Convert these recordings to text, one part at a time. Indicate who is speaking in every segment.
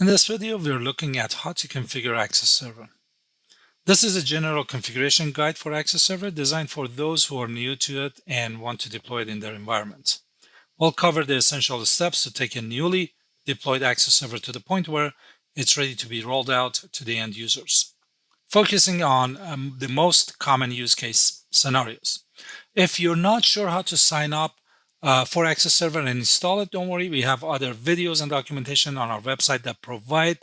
Speaker 1: In this video, we're looking at how to configure Access Server. This is a general configuration guide for Access Server designed for those who are new to it and want to deploy it in their environment. We'll cover the essential steps to take a newly deployed Access Server to the point where it's ready to be rolled out to the end users, focusing on the most common use case scenarios. If you're not sure how to sign up for Access Server and install it, don't worry, we have other videos and documentation on our website that provide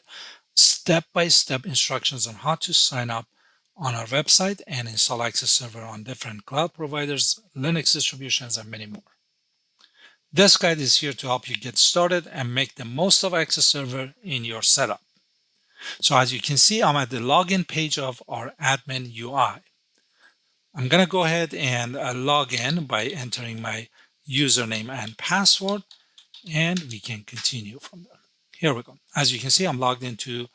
Speaker 1: step-by-step instructions on how to sign up on our website and install Access Server on different cloud providers, Linux distributions, and many more. This guide is here to help you get started and make the most of Access Server in your setup. So as you can see, I'm at the login page of our admin UI. I'm going to go ahead and log in by entering my username and password, and we can continue from there. Here we go. As you can see, I'm logged into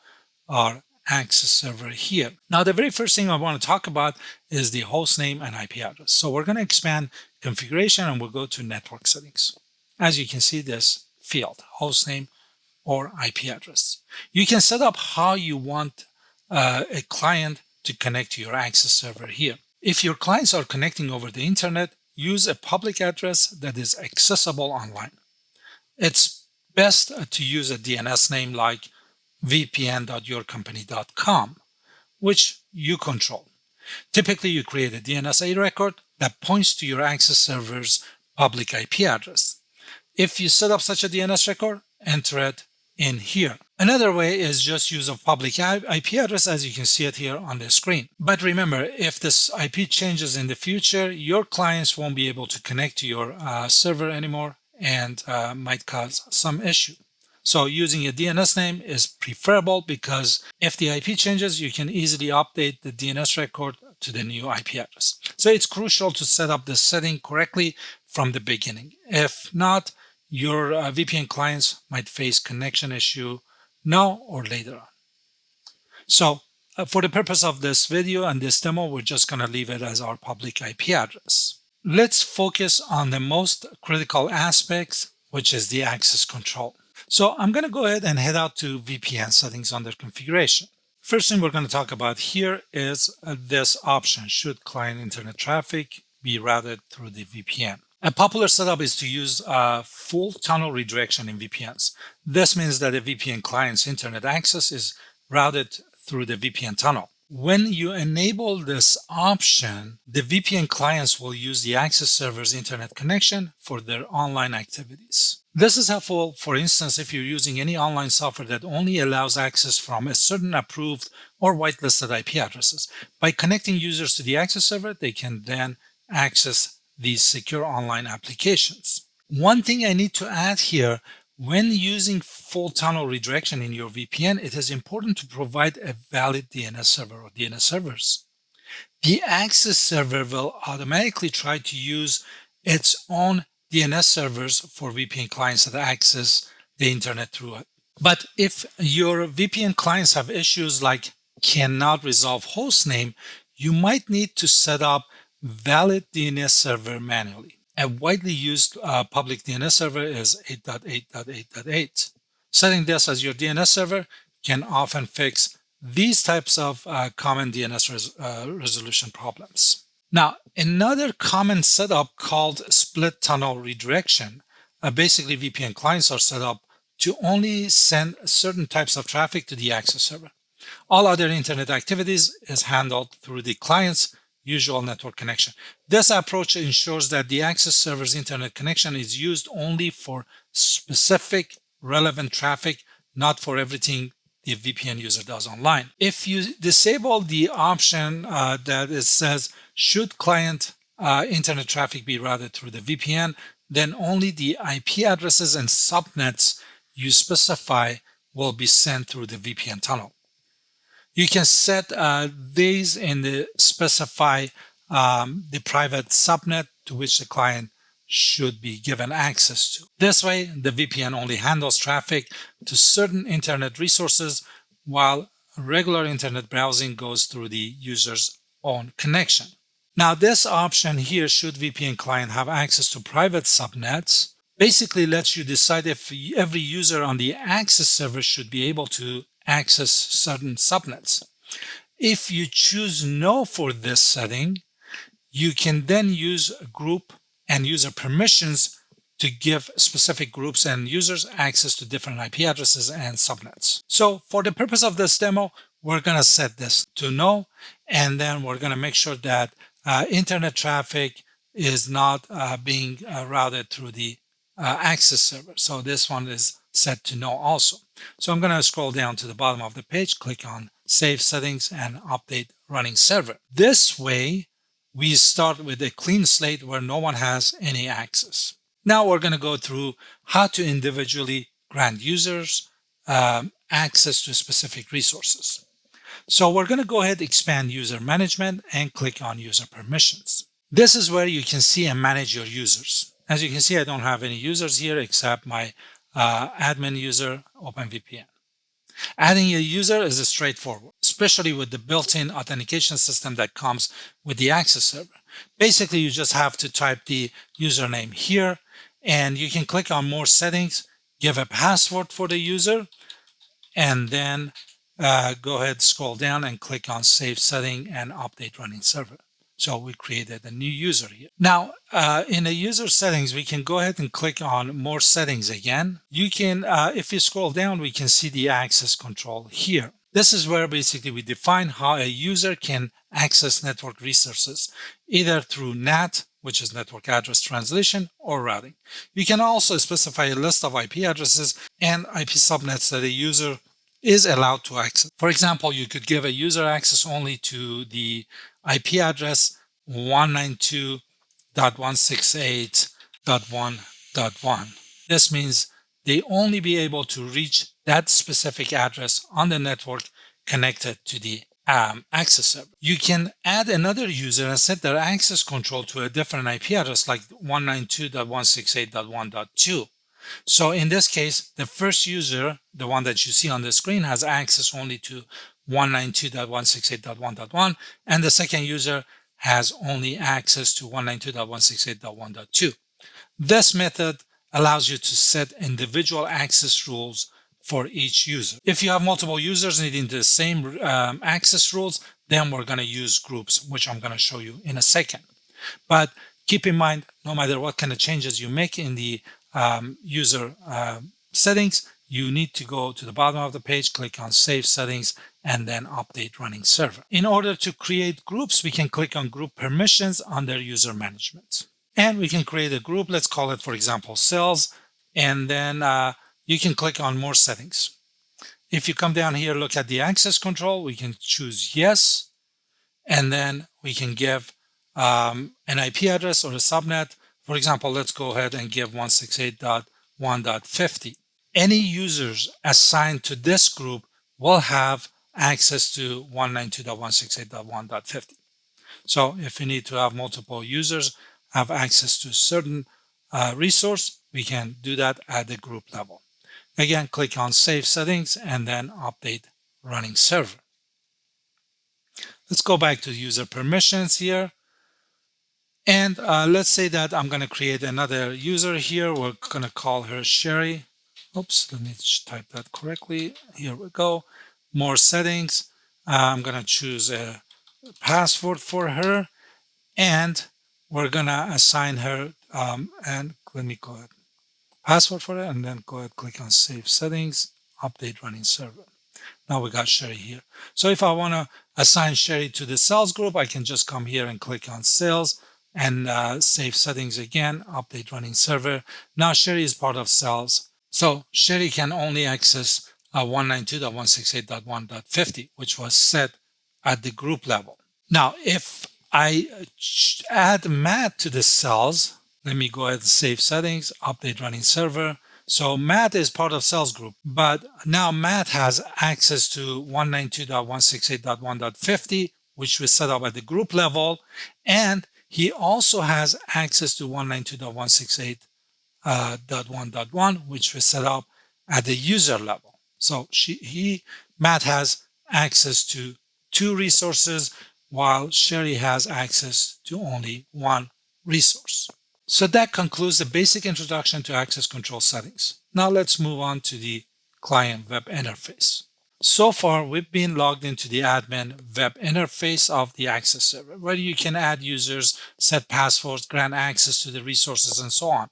Speaker 1: our Access Server here. Now, the very first thing I want to talk about is the host name and IP address. So we're going to expand configuration and we'll go to network settings. As you can see, this field, host name or IP address. You can set up how you want a client to connect to your Access Server here. If your clients are connecting over the internet, use a public address that is accessible online. It's best to use a DNS name like vpn.yourcompany.com, which you control. Typically, you create a DNS record that points to your Access Server's public IP address. If you set up such a DNS record, enter it in here. Another way is just use a public IP address, as you can see it here on the screen. But remember, if this IP changes in the future, your clients won't be able to connect to your server anymore and might cause some issue. So using a DNS name is preferable because if the IP changes, you can easily update the DNS record to the new IP address. So it's crucial to set up this setting correctly from the beginning. If not, your VPN clients might face connection issue now or later on. So for the purpose of this video and this demo, we're just going to leave it as our public IP address. Let's focus on the most critical aspects, which is the access control. So I'm going to go ahead and head out to VPN settings under configuration. First thing we're going to talk about here is this option, should client internet traffic be routed through the VPN. A popular setup is to use full tunnel redirection in VPNs. This means that a VPN client's internet access is routed through the VPN tunnel. When you enable this option, the VPN clients will use the Access Server's internet connection for their online activities. This is helpful, for instance, if you're using any online software that only allows access from a certain approved or whitelisted IP addresses. By connecting users to the Access Server, they can then access these secure online applications. One thing I need to add here, when using full tunnel redirection in your VPN, it is important to provide a valid DNS server or DNS servers. The Access Server will automatically try to use its own DNS servers for VPN clients that access the internet through it. But if your VPN clients have issues like cannot resolve host name, you might need to set up valid DNS server manually. A widely used public DNS server is 8.8.8.8. Setting this as your DNS server can often fix these types of common DNS resolution problems. Now, another common setup called split tunnel redirection. Basically, VPN clients are set up to only send certain types of traffic to the Access Server. All other internet activities is handled through the client's usual network connection. This approach ensures that the Access Server's internet connection is used only for specific relevant traffic, not for everything the VPN user does online. If you disable the option that it says, should client internet traffic be routed through the VPN, then only the IP addresses and subnets you specify will be sent through the VPN tunnel. You can set these in the specify the private subnet to which the client should be given access to. This way, the VPN only handles traffic to certain internet resources while regular internet browsing goes through the user's own connection. Now, this option here, should VPN client have access to private subnets, basically lets you decide if every user on the access server should be able to access certain subnets. If you choose no for this setting, you can then use group and user permissions to give specific groups and users access to different IP addresses and subnets. So for the purpose of this demo, we're going to set this to no, and then we're going to make sure that internet traffic is not being routed through the access server. So this one is set to no also. So I'm going to scroll down to the bottom of the page, click on Save Settings and Update Running Server. This way, we start with a clean slate where no one has any access. Now we're going to go through how to individually grant users access to specific resources. So we're going to go ahead, expand user management and click on user permissions. This is where you can see and manage your users. As you can see, I don't have any users here except my admin user, OpenVPN. Adding a user is straightforward, especially with the built-in authentication system that comes with the access server. Basically, you just have to type the username here, and you can click on More Settings, give a password for the user, and then go ahead, scroll down and click on Save Setting and Update Running Server. So we created a new user here. Now, in the user settings, we can go ahead and click on More Settings again. You can, if you scroll down, we can see the access control here. This is where basically we define how a user can access network resources, either through NAT, which is network address translation, or routing. You can also specify a list of IP addresses and IP subnets that a user is allowed to access. For example, you could give a user access only to the IP address 192.168.1.1. This means they only be able to reach that specific address on the network connected to the access server. You can add another user and set their access control to a different IP address like 192.168.1.2. So in this case, the first user, the one that you see on the screen, has access only to 192.168.1.1, and the second user has only access to 192.168.1.2. This method allows you to set individual access rules for each user. If you have multiple users needing the same access rules, then we're going to use groups, which I'm going to show you in a second. But keep in mind, no matter what kind of changes you make in the user settings, you need to go to the bottom of the page, click on Save Settings, and then Update Running Server. In order to create groups, we can click on Group Permissions under User Management. And we can create a group, let's call it, for example, Sales, and then you can click on More Settings. If you come down here, look at the access control, we can choose Yes, and then we can give an IP address or a subnet. For example, let's go ahead and give 168.1.50. Any users assigned to this group will have access to 192.168.1.50. So if we need to have multiple users have access to a certain resource, we can do that at the group level. Again, click on Save Settings and then Update Running Server. Let's go back to user permissions here. And let's say that I'm going to create another user here. We're going to call her Sherry. Oops, let me type that correctly. Here we go. More settings. I'm going to choose a password for her. And we're going to assign her, and let me go ahead. Password for her, and then go ahead, click on Save Settings, Update Running Server. Now we got Sherry here. So if I want to assign Sherry to the sales group, I can just come here and click on Sales and Save Settings again, Update Running Server. Now Sherry is part of sales. So Sherry can only access 192.168.1.50, which was set at the group level. Now, if I add Matt to the cells, let me go ahead and Save Settings, Update Running Server. So Matt is part of sales group, but now Matt has access to 192.168.1.50, which was set up at the group level, and he also has access to 192.168.1.1, which was set up at the user level. So Matt has access to 2 resources, while Sherry has access to only 1 resource. So that concludes the basic introduction to access control settings. Now let's move on to the client web interface. So far, we've been logged into the admin web interface of the Access Server, where you can add users, set passwords, grant access to the resources, and so on.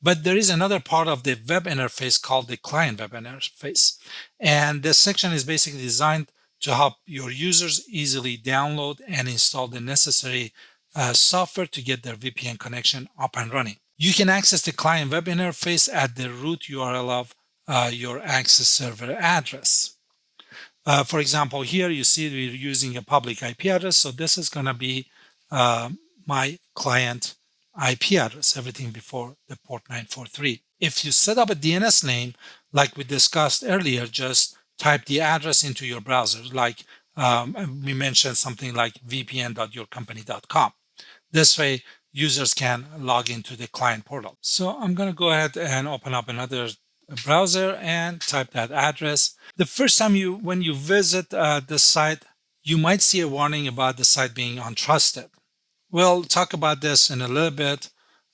Speaker 1: But there is another part of the web interface called the client web interface. And this section is basically designed to help your users easily download and install the necessary software to get their VPN connection up and running. You can access the client web interface at the root URL of your Access Server address. For example, here you see we're using a public IP address. So this is going to be my client IP address, everything before the port 943. If you set up a DNS name, like we discussed earlier, just type the address into your browser. Like we mentioned something like vpn.yourcompany.com. This way, users can log into the client portal. So I'm going to go ahead and open up another browser and type that address. The first time when you visit the site, you might see a warning about the site being untrusted. We'll talk about this in a little bit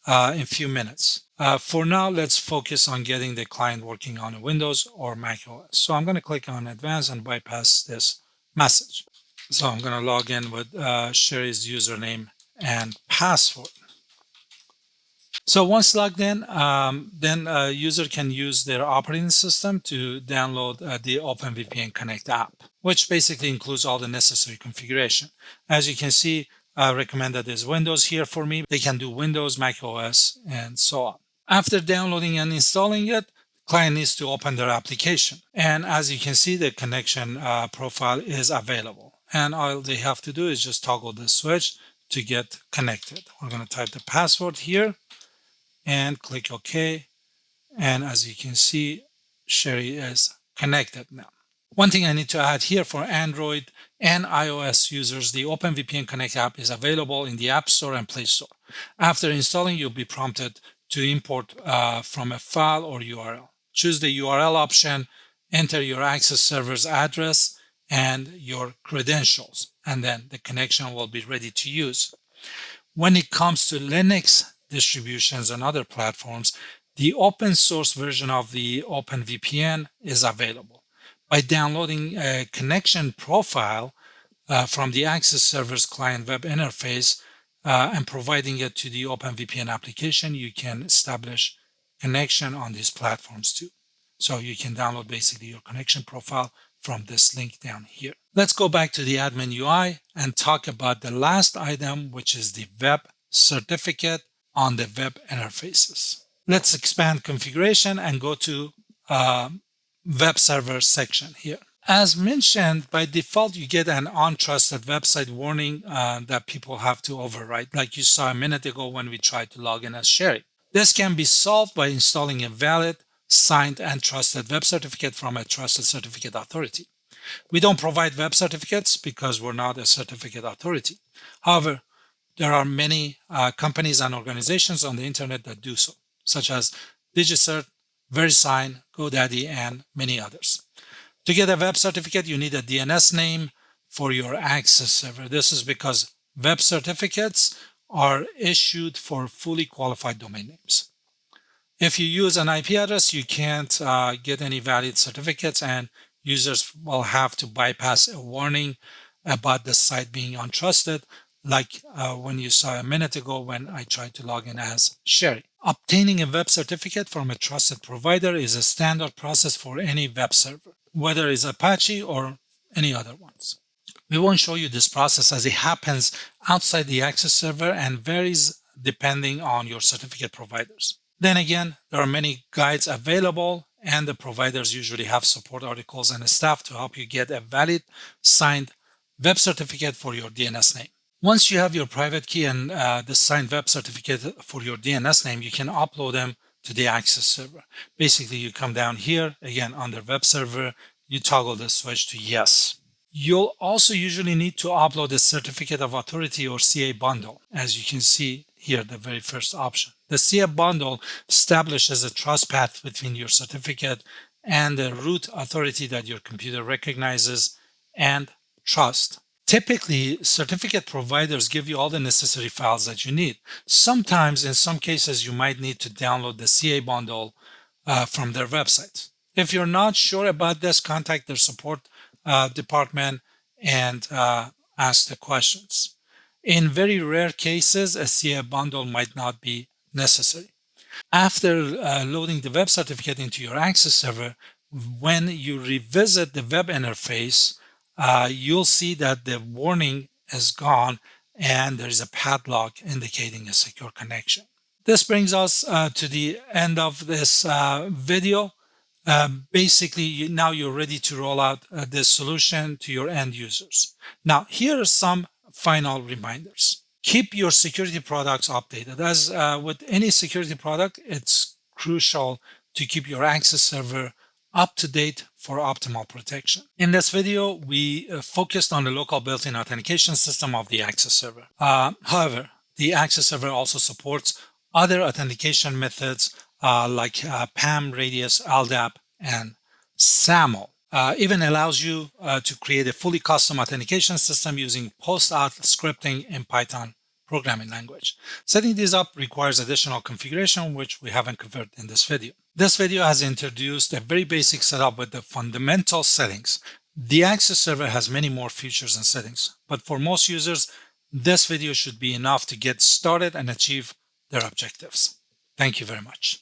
Speaker 1: in a few minutes. For now, let's focus on getting the client working on Windows or macOS. So I'm going to click on Advanced and bypass this message. So I'm going to log in with Sherry's username and password. So once logged in, then a user can use their operating system to download the OpenVPN Connect app, which basically includes all the necessary configuration. As you can see, recommended is Windows here for me. They can do Windows, Mac OS, and so on. After downloading and installing it, client needs to open their application. And as you can see, the connection profile is available. And all they have to do is just toggle the switch to get connected. We're going to type the password here and click OK. And as you can see, Sherry is connected now. One thing I need to add here for Android and iOS users, the OpenVPN Connect app is available in the App Store and Play Store. After installing, you'll be prompted to import from a file or URL. Choose the URL option, enter your Access Server's address and your credentials, and then the connection will be ready to use. When it comes to Linux distributions and other platforms, the open source version of the OpenVPN is available. By downloading a connection profile from the Access Server's client web interface and providing it to the OpenVPN application, you can establish connection on these platforms too. So you can download basically your connection profile from this link down here. Let's go back to the admin UI and talk about the last item, which is the web certificate on the web interfaces. Let's expand configuration and go to web server section here. As mentioned, by default, you get an untrusted website warning that people have to override, like you saw a minute ago when we tried to log in as Sherry. This can be solved by installing a valid, signed, and trusted web certificate from a trusted certificate authority. We don't provide web certificates because we're not a certificate authority. However, there are many companies and organizations on the internet that do so, such as DigiCert, VeriSign, GoDaddy, and many others. To get a web certificate, you need a DNS name for your Access Server. This is because web certificates are issued for fully qualified domain names. If you use an IP address, you can't get any valid certificates, and users will have to bypass a warning about the site being untrusted, like when you saw a minute ago when I tried to log in as Sherry. Obtaining a web certificate from a trusted provider is a standard process for any web server, whether it's Apache or any other ones. We won't show you this process as it happens outside the Access Server and varies depending on your certificate providers. Then again, there are many guides available, and the providers usually have support articles and staff to help you get a valid, signed web certificate for your DNS name. Once you have your private key and the signed web certificate for your DNS name, you can upload them to the Access Server. Basically, you come down here, again, under Web Server, you toggle the switch to yes. You'll also usually need to upload a Certificate of Authority or CA bundle, as you can see here, the very first option. The CA bundle establishes a trust path between your certificate and the root authority that your computer recognizes and trusts. Typically, certificate providers give you all the necessary files that you need. Sometimes, in some cases, you might need to download the CA bundle from their website. If you're not sure about this, contact their support department and ask the questions. In very rare cases, a CA bundle might not be necessary. After loading the web certificate into your Access server, when you revisit the web interface, you'll see that the warning is gone and there is a padlock indicating a secure connection. This brings us to the end of this video. Basically, now you're ready to roll out this solution to your end users. Now, here are some final reminders. Keep your security products updated. As with any security product, it's crucial to keep your Access server up to date for optimal protection. In this video, we focused on the local built-in authentication system of the Access server. However, the Access server also supports other authentication methods like PAM, Radius, LDAP, and SAML. Even allows you to create a fully custom authentication system using post-auth scripting in Python programming language. Setting these up requires additional configuration, which we haven't covered in this video. This video has introduced a very basic setup with the fundamental settings. The Access server has many more features and settings, but for most users, this video should be enough to get started and achieve their objectives. Thank you very much.